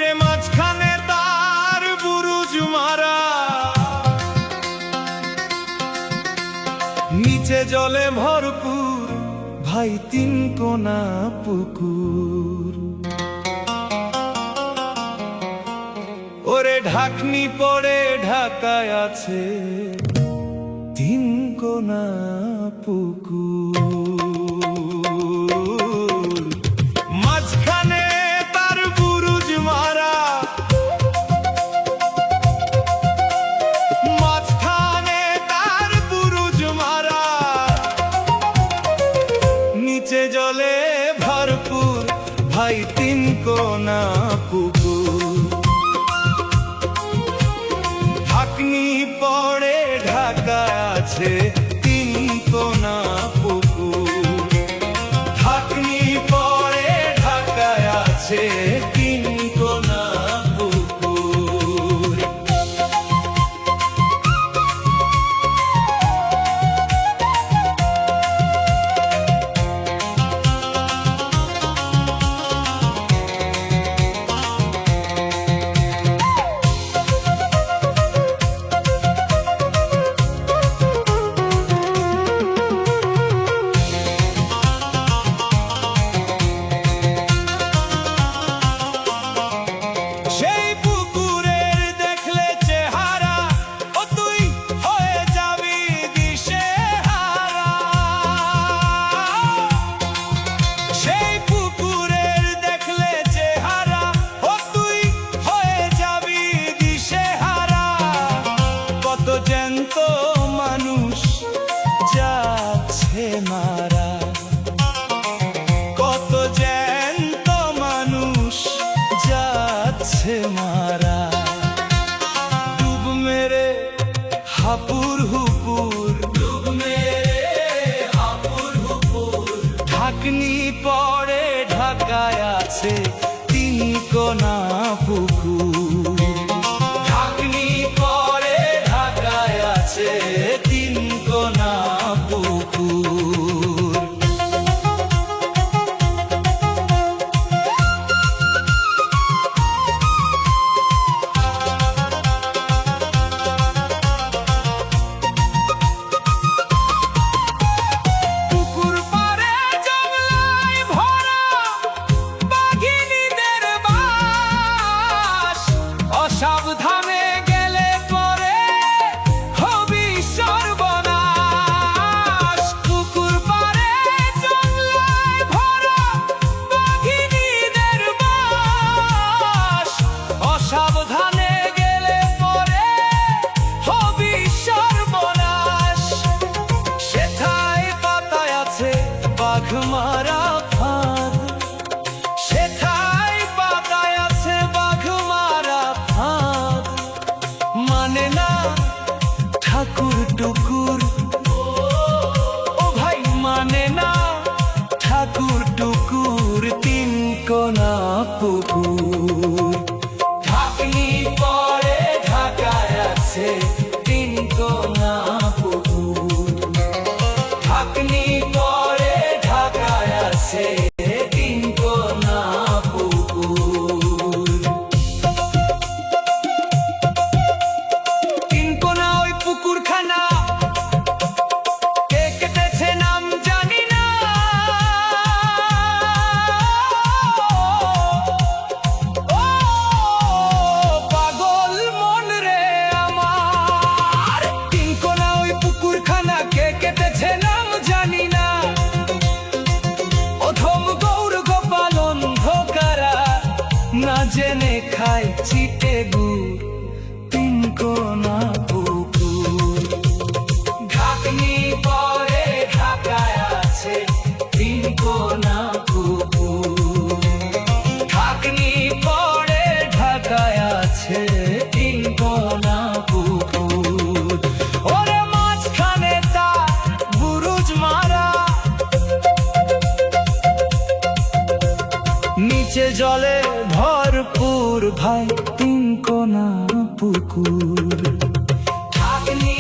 রে মাঝখানে তার বুরুজ মারা, নিচে জলে ভরপুর ভাই তিন কোনা পুকুর। ওরে ঢাকনি পড়ে ঢাকায় আছে তিন কোনা পুকুর। মাঝখানে তার বুরুজ মারা, মাঝখানে তার বুরুজ মারা, নিচে জলে ভরপুর ভাই তিন কোনা পুকুর। ঢাকনি পড়ে ঢাকা আছে তিন কোনা পুকুর। ঢাকনি পড়ে ঢাকা আছে তিন কোনা পুকুর। জ্যান্ত মানুষ যাচ্ছে মারা, কত জ্যান্ত মানুষ যাচ্ছে মারা। ডুব মেরে হাপুর হুপুর, ডুব মেরে হাপুর হুপুর। ঢাকনি পড়ে ঢাকায় আছে তিন কোনা পুকুর। ঢাকনি পড়ে ঢাকায় আছে তিন কোনা পুকুর। পুকুর পাড়ে জংলায় ভরা বাঘিনীদের বাস, অসাবধানে গেলে পরে হবি সর্বনাশ। পুকুর পাড়ে জংলায় ভরা বাঘিনীদের বাস, অসাবধানে গেলে পরে হবি সর্বনাশ। সেথায় পাতায় আছে বাঘ মারা ফাঁদ, সেথায় পাতায় আছে বাঘ মারা ফাঁদ। মানে না ঠাকুর টুকুর, ও ভাই মানে না ঠাকুর টুকুর তিন কোনা পুকুর। ঢাকনি পড়ে ঢাকায় আছে তিন কোনা পুকুর। ঢাকনি পড়ে ঢাকায় আছে তিন কোনা পুকুর। তিন কোনা ওই পুকুরখানা কে কেটেছে নাম জানি না। ও পাগল মন রে আমার, তিন কোনা ওই পুকুরখানা কে কেটেছে নাম জানি না। অধম গৌর গোপাল অন্ধকারা না জেনে খায় চিটে গুড় তিন কোনা পুকুর। ঢাকনি পড়ে ঢাকায় আছে তিন কোনা পুকুর। ঢাকনি পড়ে ঢাকায় আছে তিন কোনা পুকুর। ওরে মাঝখানে তার বুরুজ মারা, নিচে জলে ভরপুর ভাই তিন কোনা পুকুর। ঢাকনি